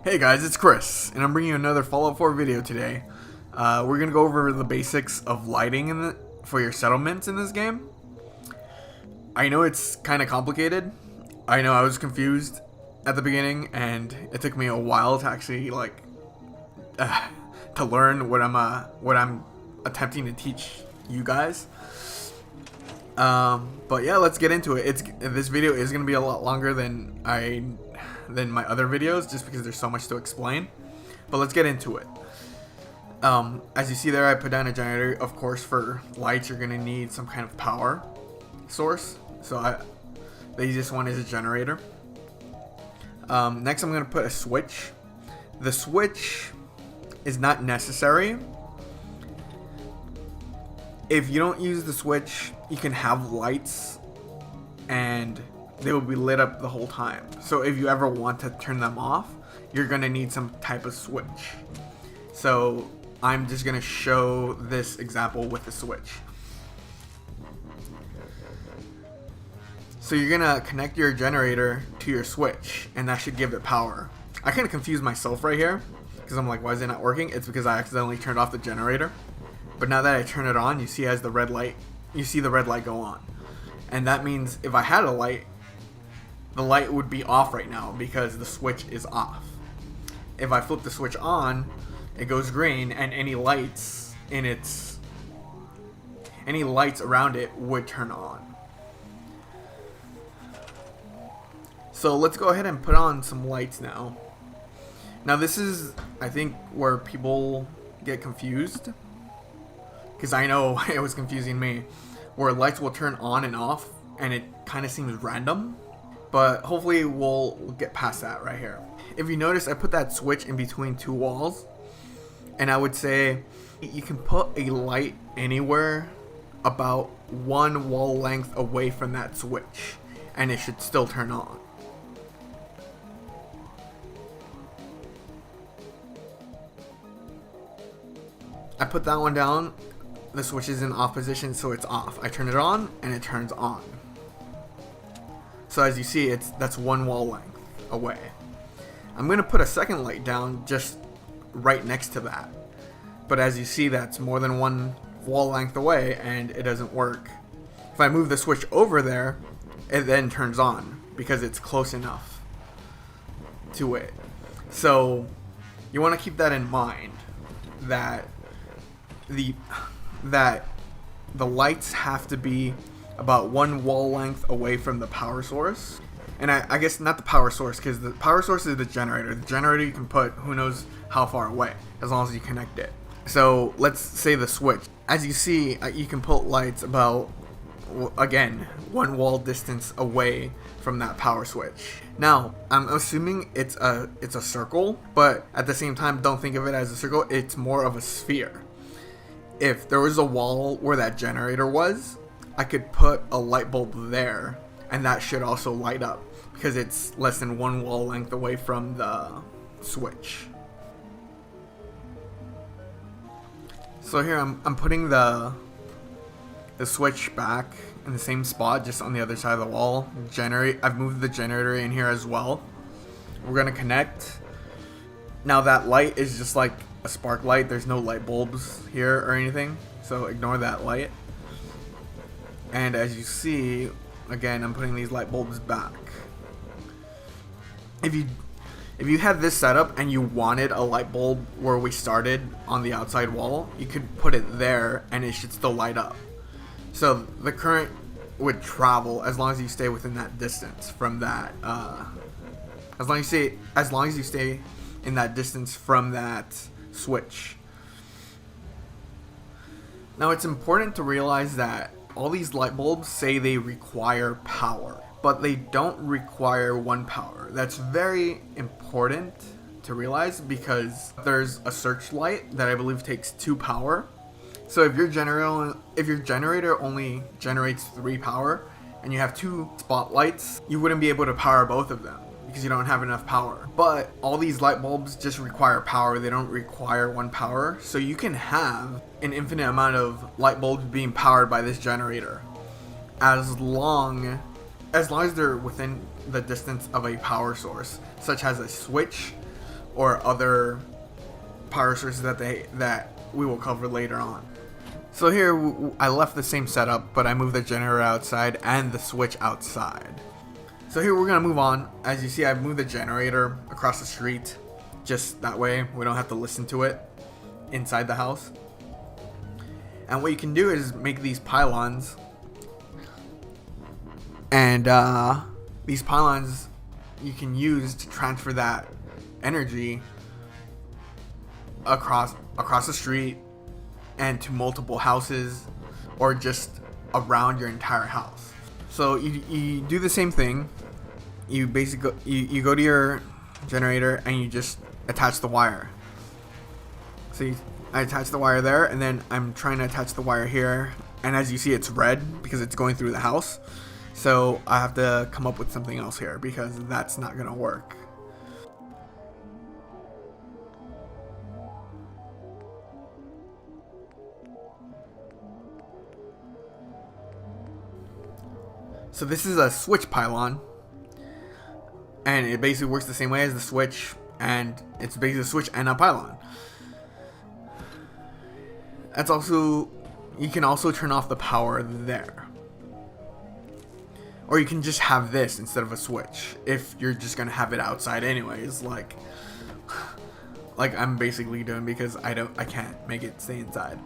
Hey guys, it's Chris, and I'm bringing you another Fallout 4 video today. We're gonna go over the basics of lighting for your settlements in this game. I know it's kind of complicated. I know I was confused at the beginning, and it took me a while to actually to learn what I'm attempting to teach you guys. But yeah, let's get into it. This video is gonna be a lot longer than my other videos, just because there's so much to explain. But let's get into it. As you see there, I put down a generator. Of course, for lights you're gonna need some kind of power source, so the easiest one is a generator. Next I'm gonna put a switch. The switch is not necessary. If you don't use the switch, you can have lights and they will be lit up the whole time. So if you ever want to turn them off, you're gonna need some type of switch. So I'm just gonna show this example with the switch. So you're gonna connect your generator to your switch, and that should give it power. I kind of confused myself right here, because I'm like, why is it not working? It's because I accidentally turned off the generator. But now that I turn it on, you see the red light go on. And that means if I had a light, the light would be off right now because the switch is off. If I flip the switch on, it goes green, and any lights around it would turn on. So let's go ahead and put on some lights now. Now this is, I think, where people get confused, because I know it was confusing me, where lights will turn on and off and it kind of seems random. But hopefully we'll get past that right here. If you notice, I put that switch in between two walls, and I would say you can put a light anywhere about one wall length away from that switch, and it should still turn on. I put that one down. The switch is in off position, so it's off. I turn it on and it turns on. So as you see, that's one wall length away. I'm gonna put a second light down just right next to that. But as you see, that's more than one wall length away, and it doesn't work. If I move the switch over there, it then turns on because it's close enough to it. So you want to keep that in mind, that the lights have to be about one wall length away from the power source. And I guess not the power source, because the power source is the generator. The generator you can put who knows how far away, as long as you connect it. So let's say the switch. As you see, you can put lights about, again, one wall distance away from that power switch. Now, I'm assuming it's a circle, but at the same time, don't think of it as a circle. It's more of a sphere. If there was a wall where that generator was, I could put a light bulb there, and that should also light up because it's less than one wall length away from the switch. So here I'm putting the switch back in the same spot, just on the other side of the wall. I've moved the generator in here as well. We're gonna connect. Now that light is just like a spark light. There's no light bulbs here or anything, so ignore that light. And as you see, again, I'm putting these light bulbs back. If you had this setup and you wanted a light bulb where we started on the outside wall, you could put it there and it should still light up. So the current would travel as long as you stay within that distance from that. As long as you stay in that distance from that switch. Now it's important to realize that all these light bulbs say they require power, but they don't require one power. That's very important to realize, because there's a searchlight that I believe takes 2 power. So if your generator only generates 3 power and you have 2 spotlights, you wouldn't be able to power both of them because you don't have enough power. But all these light bulbs just require power. They don't require one power. So you can have an infinite amount of light bulbs being powered by this generator, as long as they're within the distance of a power source, such as a switch or other power sources that we will cover later on. So here I left the same setup, but I moved the generator outside and the switch outside. So here we're gonna move on. As you see, I've moved the generator across the street, just that way we don't have to listen to it inside the house. And what you can do is make these pylons, and these pylons you can use to transfer that energy across the street and to multiple houses, or just around your entire house. So you do the same thing. You basically you go to your generator and you just attach the wire. So I attach the wire there, and then I'm trying to attach the wire here, and as you see, it's red because it's going through the house. So I have to come up with something else here because that's not gonna work. So this is a switch pylon, and it basically works the same way as the switch, and it's basically a switch and a pylon. That's also, you can also turn off the power there, or you can just have this instead of a switch if you're just gonna have it outside anyways, like I'm basically doing, because I can't make it stay inside.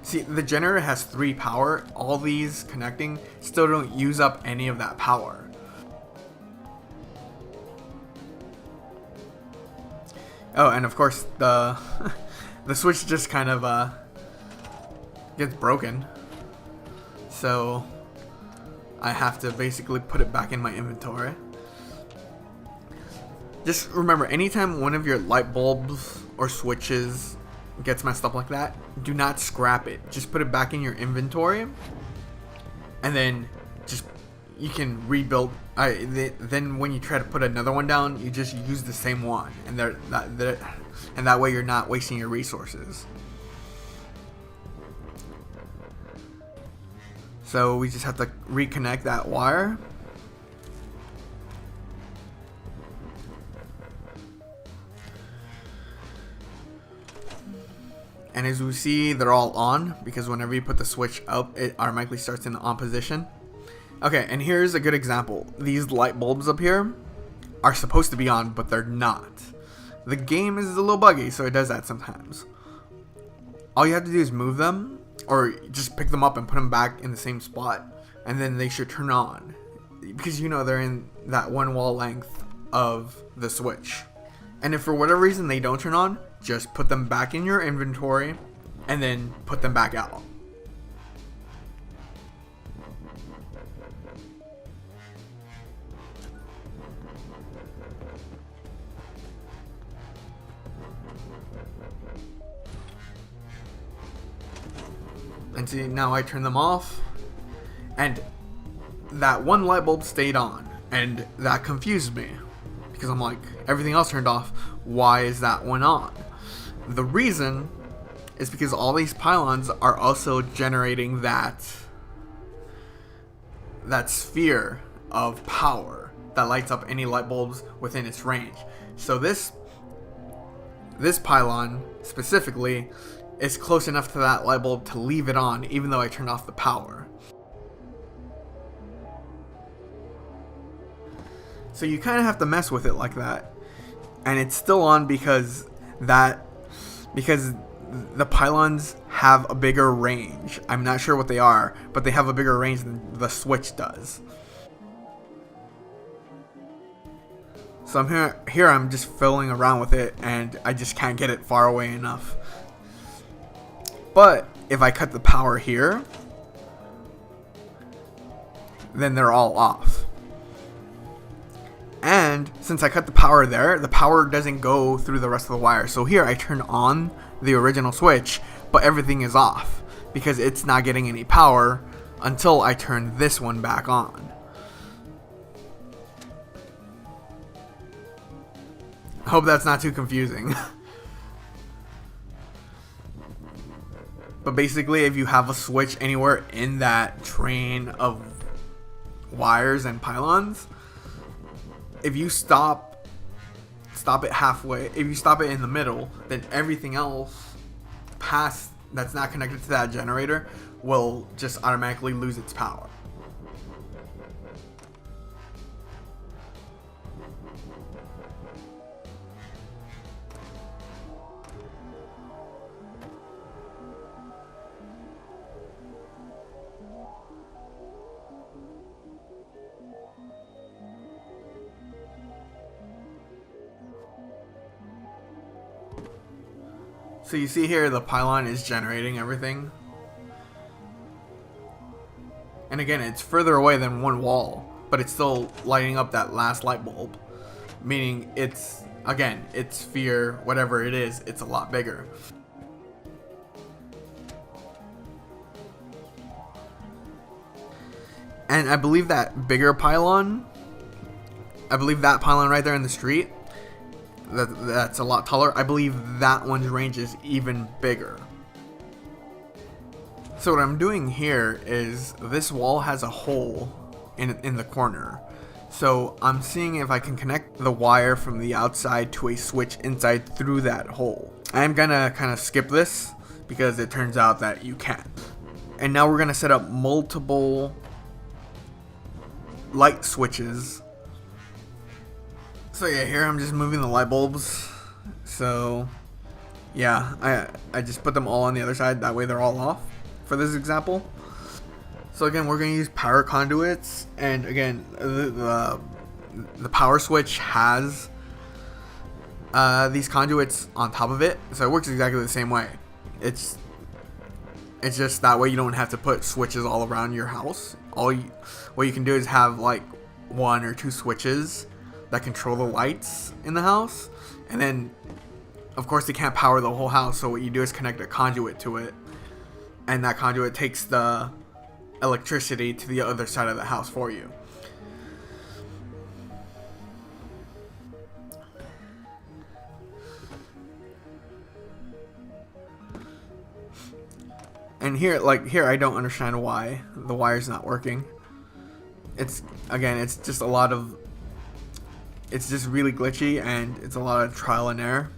See, the generator has 3 power. All these connecting still don't use up any of that power. Oh, and of course the the switch just kind of gets broken. So I have to basically put it back in my inventory. Just remember, anytime one of your light bulbs or switches gets messed up like that, do not scrap it. Just put it back in your inventory, and then you can rebuild. Then when you try to put another one down, you just use the same one, and that way you're not wasting your resources. So we just have to reconnect that wire. And as we see, they're all on, because whenever you put the switch up, it automatically starts in the on position. Okay, and here's a good example. These light bulbs up here are supposed to be on, but they're not. The game is a little buggy, so it does that sometimes. All you have to do is move them, or just pick them up and put them back in the same spot, and then they should turn on, because you know they're in that one wall length of the switch. And if for whatever reason they don't turn on, just put them back in your inventory and then put them back out. And see, now I turn them off, and that one light bulb stayed on, and that confused me, because I'm like, everything else turned off, why is that one on? The reason is because all these pylons are also generating that sphere of power that lights up any light bulbs within its range. So this pylon specifically is close enough to that light bulb to leave it on, even though I turned off the power. So you kind of have to mess with it like that, and it's still on because the pylons have a bigger range. I'm not sure what they are, but they have a bigger range than the switch does. So I'm here I'm just fiddling around with it, and I just can't get it far away enough. But if I cut the power here, then they're all off. And since I cut the power there, the power doesn't go through the rest of the wire. So here I turn on the original switch, but everything is off because it's not getting any power until I turn this one back on. I hope that's not too confusing. But basically, if you have a switch anywhere in that train of wires and pylons, if you stop stop it halfway, if you stop it in the middle, then everything else past that's not connected to that generator will just automatically lose its power. So you see here the pylon is generating everything. And again, it's further away than one wall, but it's still lighting up that last light bulb. Meaning it's, again, its sphere, whatever it is, it's a lot bigger. And I believe that bigger pylon, I believe that pylon right there in the street, that's a lot taller. I believe that one's range is even bigger. So what I'm doing here is this wall has a hole in the corner. So I'm seeing if I can connect the wire from the outside to a switch inside through that hole. I'm gonna kind of skip this because it turns out that you can't. And now we're gonna set up multiple light switches. So yeah, here I'm just moving the light bulbs. So yeah, I just put them all on the other side. That way they're all off for this example. So again, we're going to use power conduits. And again, the power switch has these conduits on top of it. So it works exactly the same way. It's just that way you don't have to put switches all around your house. What you can do is have like 1 or 2 switches that control the lights in the house, and then of course they can't power the whole house, so what you do is connect a conduit to it, and that conduit takes the electricity to the other side of the house for you. And here I don't understand why the wire's not working. It's just a lot of, it's just really glitchy, and it's a lot of trial and error.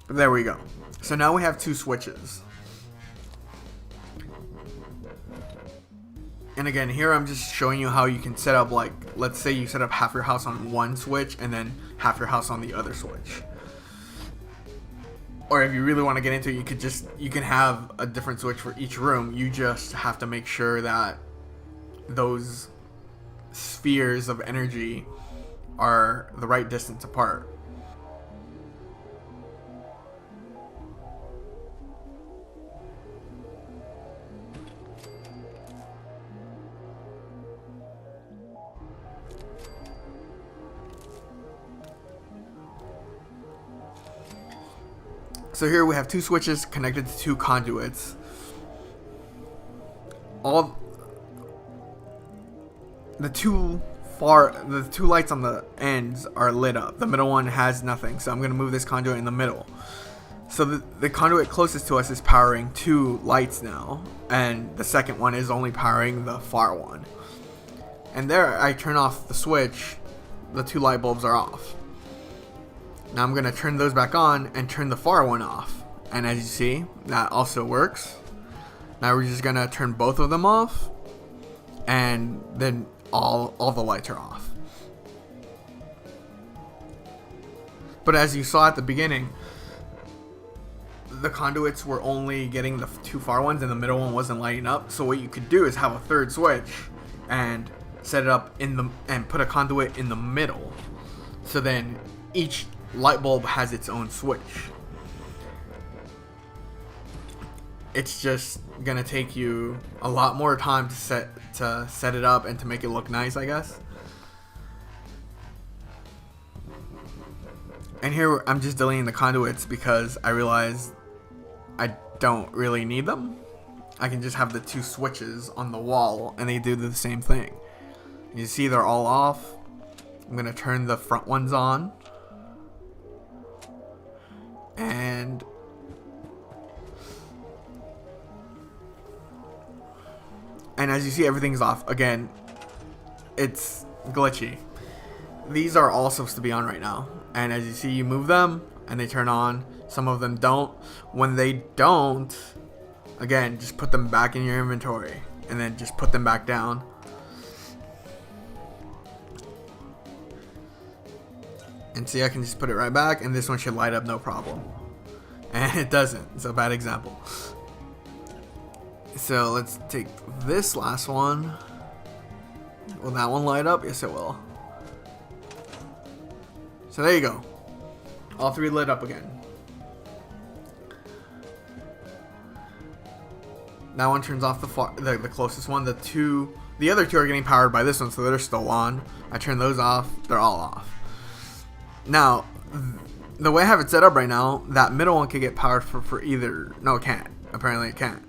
But there we go. So now we have 2 switches. And again, here I'm just showing you how you can set up, like, let's say you set up half your house on one switch and then half your house on the other switch. Or if you really want to get into it, you can have a different switch for each room. You just have to make sure that those spheres of energy are the right distance apart. So here we have 2 switches connected to 2 conduits. The two lights on the ends are lit up. The middle one has nothing, so I'm going to move this conduit in the middle. So the conduit closest to us is powering 2 lights now, and the second one is only powering the far one. And there I turn off the switch, the 2 light bulbs are off. Now I'm going to turn those back on and turn the far one off. And as you see, that also works. Now we're just going to turn both of them off, and then all the lights are off. But as you saw at the beginning, the conduits were only getting the 2 far ones and the middle one wasn't lighting up. So what you could do is have a third switch and set it up and put a conduit in the middle. So then each light bulb has its own switch. It's just gonna take you a lot more time to set it up and to make it look nice, I guess. And here I'm just deleting the conduits because I realized I don't really need them. I can just have the 2 switches on the wall and they do the same thing. You see they're all off. I'm gonna turn the front ones on. And as you see, everything's off. Again, it's glitchy. These are all supposed to be on right now, and as you see, you move them and they turn on. Some of them don't. When they don't, again, just put them back in your inventory and then just put them back down. And see, I can just put it right back, and this one should light up no problem. And it doesn't. It's a bad example. So let's take this last one. Will that one light up? Yes, it will. So there you go. All three lit up again. That one turns off the closest one. The other two are getting powered by this one, so they're still on. I turn those off. They're all off. Now, the way I have it set up right now, that middle one can get powered for either. No, it can't. Apparently, it can't.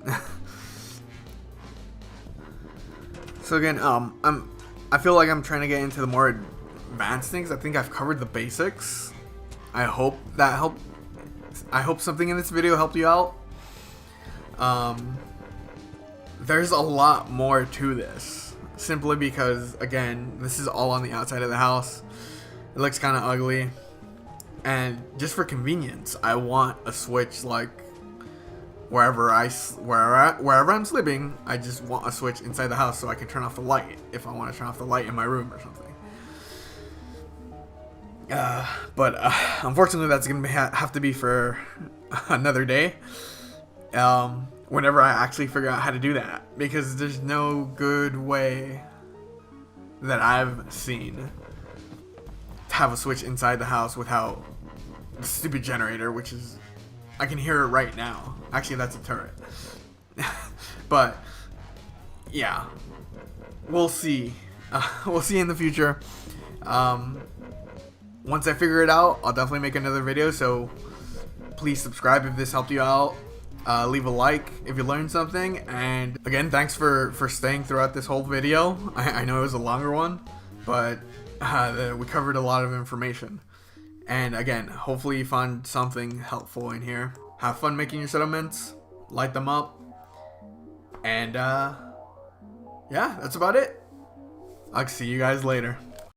So again, I feel like I'm trying to get into the more advanced things. I think I've covered the basics. I hope that helped. I hope something in this video helped you out. There's a lot more to this, simply because, again, this is all on the outside of the house. It looks kind of ugly, and just for convenience, I want a switch like wherever I'm sleeping. I just want a switch inside the house so I can turn off the light if I want to turn off the light in my room or something. But unfortunately, that's gonna have to be for another day. Whenever I actually figure out how to do that, because there's no good way that I've seen to have a switch inside the house without the stupid generator, which is, I can hear it right now. Actually, that's a turret. But yeah, we'll see. We'll see in the future. Once I figure it out, I'll definitely make another video. So please subscribe if this helped you out. Leave a like if you learned something, and again, thanks for staying throughout this whole video. I know it was a longer one, but we covered a lot of information, and again, hopefully you found something helpful in here. Have fun making your settlements, light them up, and yeah, that's about it. I'll see you guys later.